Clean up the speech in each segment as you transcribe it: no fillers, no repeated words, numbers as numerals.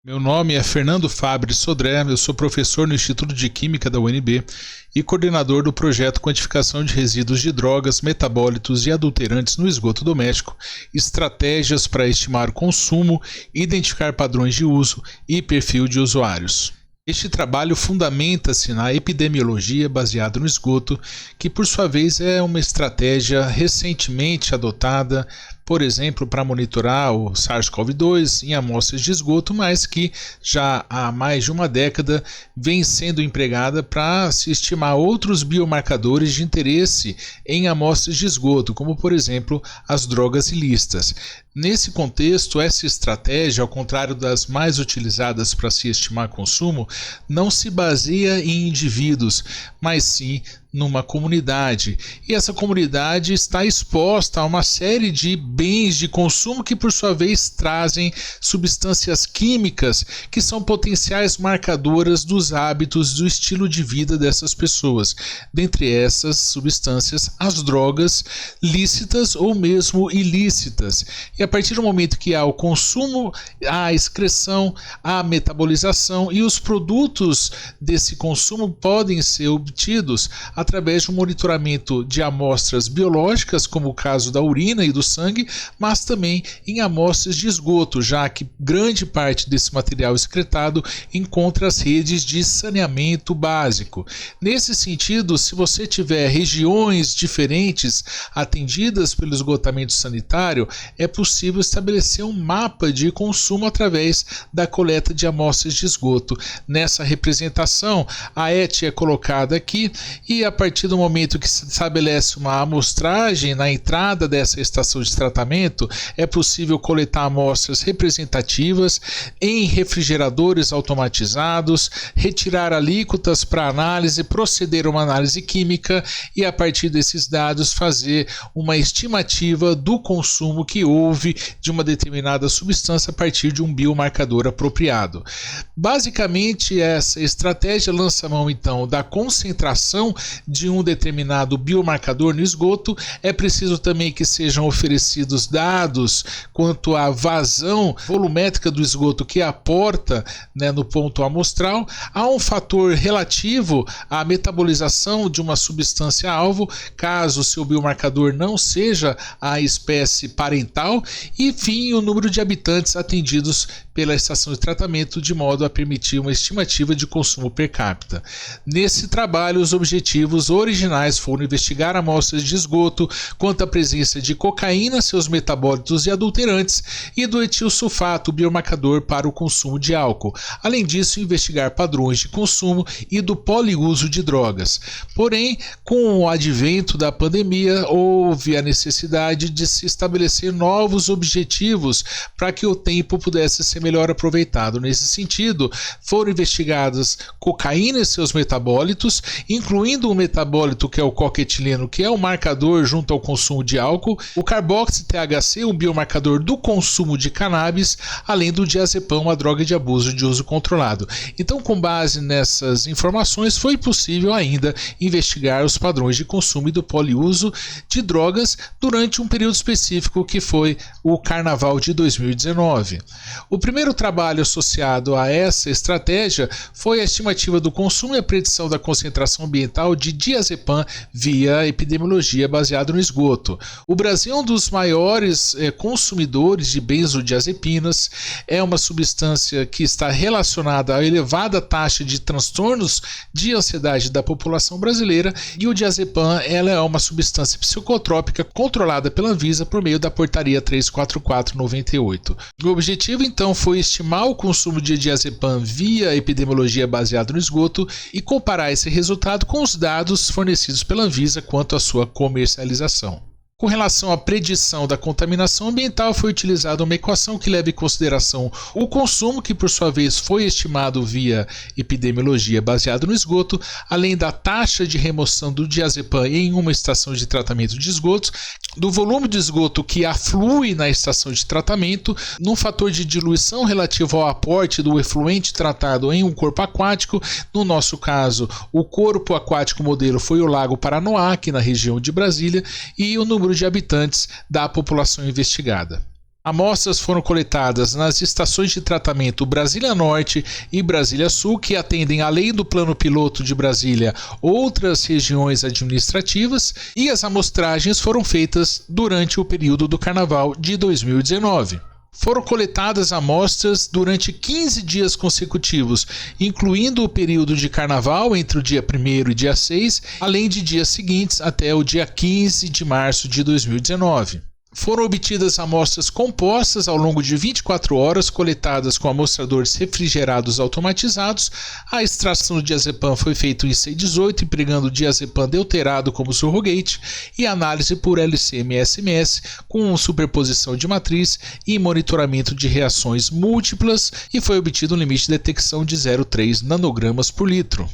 Meu nome é Fernando Fabre Sodré, eu sou professor no Instituto de Química da UNB e coordenador do projeto Quantificação de Resíduos de Drogas, Metabólitos e Adulterantes no Esgoto Doméstico, estratégias para estimar o consumo, identificar padrões de uso e perfil de usuários. Este trabalho fundamenta-se na epidemiologia baseada no esgoto, que por sua vez é uma estratégia recentemente adotada, por exemplo, para monitorar o SARS-CoV-2 em amostras de esgoto, mas que já há mais de uma década vem sendo empregada para se estimar outros biomarcadores de interesse em amostras de esgoto, como por exemplo as drogas ilícitas. Nesse contexto, essa estratégia, ao contrário das mais utilizadas para se estimar consumo, não se baseia em indivíduos, mas sim numa comunidade. E essa comunidade está exposta a uma série de bens de consumo que, por sua vez, trazem substâncias químicas que são potenciais marcadoras dos hábitos, do estilo de vida dessas pessoas. Dentre essas substâncias, as drogas lícitas ou mesmo ilícitas. E a partir do momento que há o consumo, há a excreção, há a metabolização e os produtos desse consumo podem ser obtidos através de um monitoramento de amostras biológicas, como o caso da urina e do sangue, mas também em amostras de esgoto, já que grande parte desse material excretado encontra as redes de saneamento básico. Nesse sentido, se você tiver regiões diferentes atendidas pelo esgotamento sanitário, é possível estabelecer um mapa de consumo através da coleta de amostras de esgoto. Nessa representação, a ET é colocada aqui e a partir do momento que se estabelece uma amostragem na entrada dessa estação de tratamento, é possível coletar amostras representativas em refrigeradores automatizados, retirar alíquotas para análise, proceder a uma análise química e a partir desses dados fazer uma estimativa do consumo que houve de uma determinada substância a partir de um biomarcador apropriado. Basicamente, essa estratégia lança mão então da concentração de um determinado biomarcador no esgoto. É preciso também que sejam oferecidos dados quanto à vazão volumétrica do esgoto que aporta, no ponto amostral. Há um fator relativo à metabolização de uma substância-alvo, caso o seu biomarcador não seja a espécie parental, e, enfim, o número de habitantes atendidos pela estação de tratamento, de modo a permitir uma estimativa de consumo per capita. Nesse trabalho, os objetivos originais foram investigar amostras de esgoto quanto à presença de cocaína, seus metabólitos e adulterantes, e do etilsulfato, biomarcador para o consumo de álcool. Além disso, investigar padrões de consumo e do poliuso de drogas. Porém, com o advento da pandemia, houve a necessidade de se estabelecer novos objetivos para que o tempo pudesse ser melhor aproveitado. Nesse sentido, foram investigadas cocaína e seus metabólitos, incluindo o metabólito que é o coquetileno, que é o marcador junto ao consumo de álcool, o carboxy-THC, um biomarcador do consumo de cannabis, além do diazepam, uma droga de abuso de uso controlado. Então, com base nessas informações, foi possível ainda investigar os padrões de consumo e do poliuso de drogas durante um período específico que foi o Carnaval de 2019. O primeiro trabalho associado a essa estratégia foi a estimativa do consumo e a predição da concentração ambiental de diazepam via epidemiologia baseada no esgoto. O Brasil é um dos maiores consumidores de benzodiazepinas, é uma substância que está relacionada à elevada taxa de transtornos de ansiedade da população brasileira, e o diazepam ela é uma substância psicotrópica controlada pela Anvisa por meio da portaria 344/98. O objetivo então foi estimar o consumo de diazepam via epidemiologia baseada no esgoto e comparar esse resultado com os dados fornecidos pela Anvisa quanto à sua comercialização. Com relação à predição da contaminação ambiental, foi utilizada uma equação que leva em consideração o consumo, que por sua vez foi estimado via epidemiologia baseado no esgoto, além da taxa de remoção do diazepam em uma estação de tratamento de esgotos, do volume de esgoto que aflui na estação de tratamento, num fator de diluição relativo ao aporte do efluente tratado em um corpo aquático. No nosso caso, o corpo aquático modelo foi o Lago Paranoá, aqui na região de Brasília, e o número de habitantes da população investigada. Amostras foram coletadas nas estações de tratamento Brasília Norte e Brasília Sul, que atendem, além do plano piloto de Brasília, outras regiões administrativas, e as amostragens foram feitas durante o período do Carnaval de 2019. Foram coletadas amostras durante 15 dias consecutivos, incluindo o período de Carnaval entre o dia 1º e dia 6, além de dias seguintes até o dia 15 de março de 2019. Foram obtidas amostras compostas ao longo de 24 horas, coletadas com amostradores refrigerados automatizados. A extração do diazepam foi feita em C18, empregando diazepam deuterado como surrogate, e análise por LC-MS com superposição de matriz e monitoramento de reações múltiplas, e foi obtido um limite de detecção de 0,3 nanogramas por litro.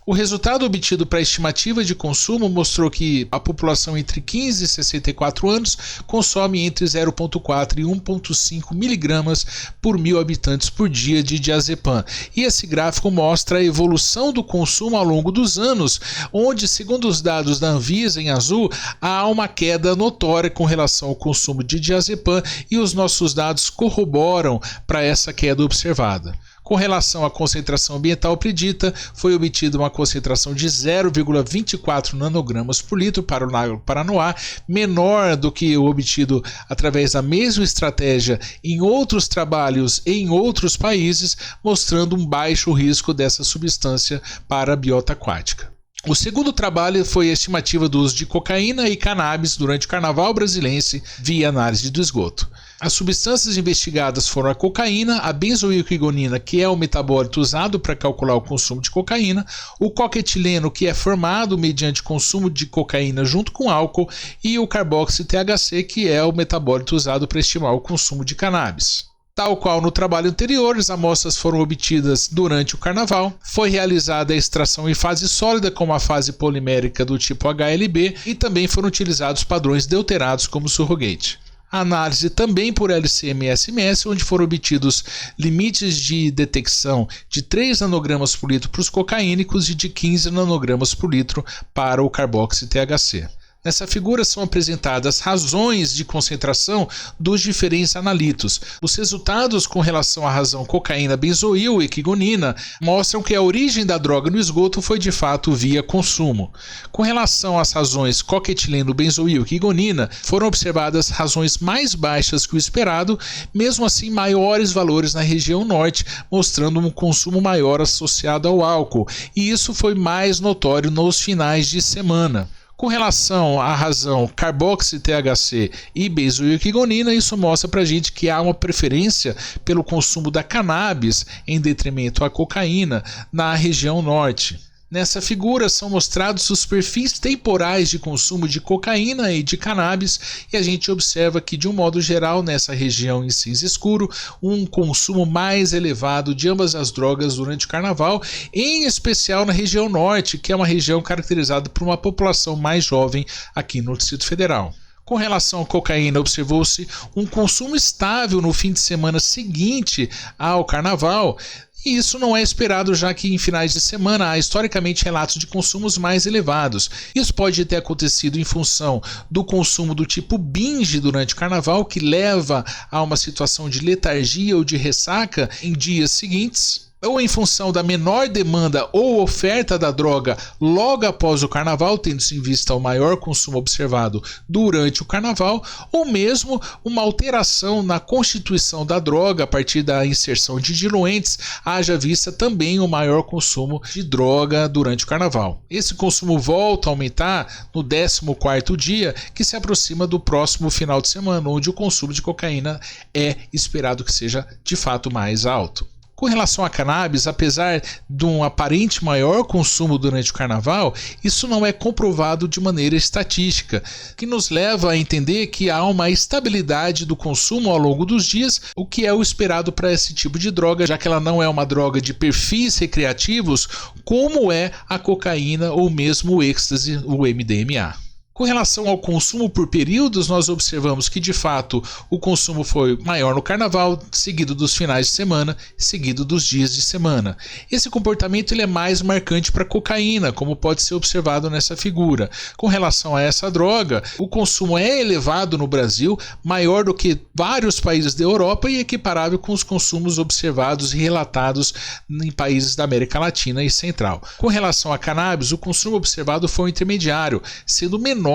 O resultado obtido para a estimativa de consumo mostrou que a população entre 15 e 64 anos consome entre 0,4 e 1,5 miligramas por 1.000 habitantes por dia de diazepam. E esse gráfico mostra a evolução do consumo ao longo dos anos, onde, segundo os dados da Anvisa em azul, há uma queda notória com relação ao consumo de diazepam, e os nossos dados corroboram para essa queda observada. Com relação à concentração ambiental predita, foi obtida uma concentração de 0,24 nanogramas por litro para o Paranoá, menor do que o obtido através da mesma estratégia em outros trabalhos em outros países, mostrando um baixo risco dessa substância para a biota aquática. O segundo trabalho foi a estimativa do uso de cocaína e cannabis durante o Carnaval brasilense via análise do esgoto. As substâncias investigadas foram a cocaína, a benzoilquigonina, que é o metabólito usado para calcular o consumo de cocaína, o coquetileno, que é formado mediante consumo de cocaína junto com álcool, e o carboxy-THC, que é o metabólito usado para estimar o consumo de cannabis. Tal qual no trabalho anterior, as amostras foram obtidas durante o Carnaval. Foi realizada a extração em fase sólida, como a fase polimérica do tipo HLB, e também foram utilizados padrões deuterados como surrogate. A análise também por LC-MS, onde foram obtidos limites de detecção de 3 nanogramas por litro para os cocaínicos e de 15 nanogramas por litro para o carboxy-THC. Nessa figura são apresentadas razões de concentração dos diferentes analitos. Os resultados com relação à razão cocaína, benzoil e quigonina mostram que a origem da droga no esgoto foi de fato via consumo. Com relação às razões coquetileno, benzoil e quigonina, foram observadas razões mais baixas que o esperado, mesmo assim maiores valores na região norte, mostrando um consumo maior associado ao álcool, e isso foi mais notório nos finais de semana. Com relação à razão carboxy-THC e benzoilquigonina, isso mostra para a gente que há uma preferência pelo consumo da cannabis em detrimento à cocaína na região norte. Nessa figura são mostrados os perfis temporais de consumo de cocaína e de cannabis, e a gente observa que, de um modo geral, nessa região em cinza escuro, um consumo mais elevado de ambas as drogas durante o Carnaval, em especial na região norte, que é uma região caracterizada por uma população mais jovem aqui no Distrito Federal. Com relação à cocaína, observou-se um consumo estável no fim de semana seguinte ao Carnaval. E isso não é esperado, já que em finais de semana há historicamente relatos de consumos mais elevados. Isso pode ter acontecido em função do consumo do tipo binge durante o Carnaval, que leva a uma situação de letargia ou de ressaca em dias seguintes, ou em função da menor demanda ou oferta da droga logo após o Carnaval, tendo-se em vista o maior consumo observado durante o Carnaval, ou mesmo uma alteração na constituição da droga a partir da inserção de diluentes, haja vista também o maior consumo de droga durante o Carnaval. Esse consumo volta a aumentar no 14º dia, que se aproxima do próximo final de semana, onde o consumo de cocaína é esperado que seja de fato mais alto. Com relação à cannabis, apesar de um aparente maior consumo durante o Carnaval, isso não é comprovado de maneira estatística, que nos leva a entender que há uma estabilidade do consumo ao longo dos dias, o que é o esperado para esse tipo de droga, já que ela não é uma droga de perfis recreativos, como é a cocaína ou mesmo o êxtase, o MDMA. Com relação ao consumo por períodos, nós observamos que de fato o consumo foi maior no carnaval, seguido dos finais de semana, seguido dos dias de semana. Esse comportamento ele é mais marcante para a cocaína, como pode ser observado nessa figura. Com relação a essa droga, o consumo é elevado no Brasil, maior do que vários países da Europa e equiparável com os consumos observados e relatados em países da América Latina e Central. Com relação a cannabis, o consumo observado foi intermediário, sendo menor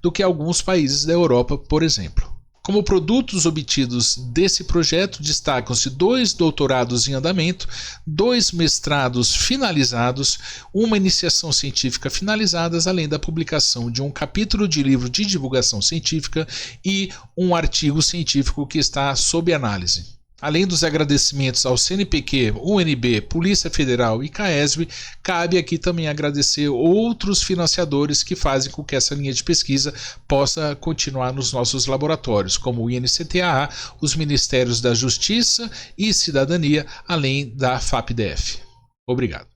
do que alguns países da Europa, por exemplo. Como produtos obtidos desse projeto, destacam-se 2 doutorados em andamento, 2 mestrados finalizados, uma iniciação científica finalizadas, além da publicação de um capítulo de livro de divulgação científica e um artigo científico que está sob análise. Além dos agradecimentos ao CNPq, UNB, Polícia Federal e CAESB, cabe aqui também agradecer outros financiadores que fazem com que essa linha de pesquisa possa continuar nos nossos laboratórios, como o INCTAA, os Ministérios da Justiça e Cidadania, além da FAPDF. Obrigado.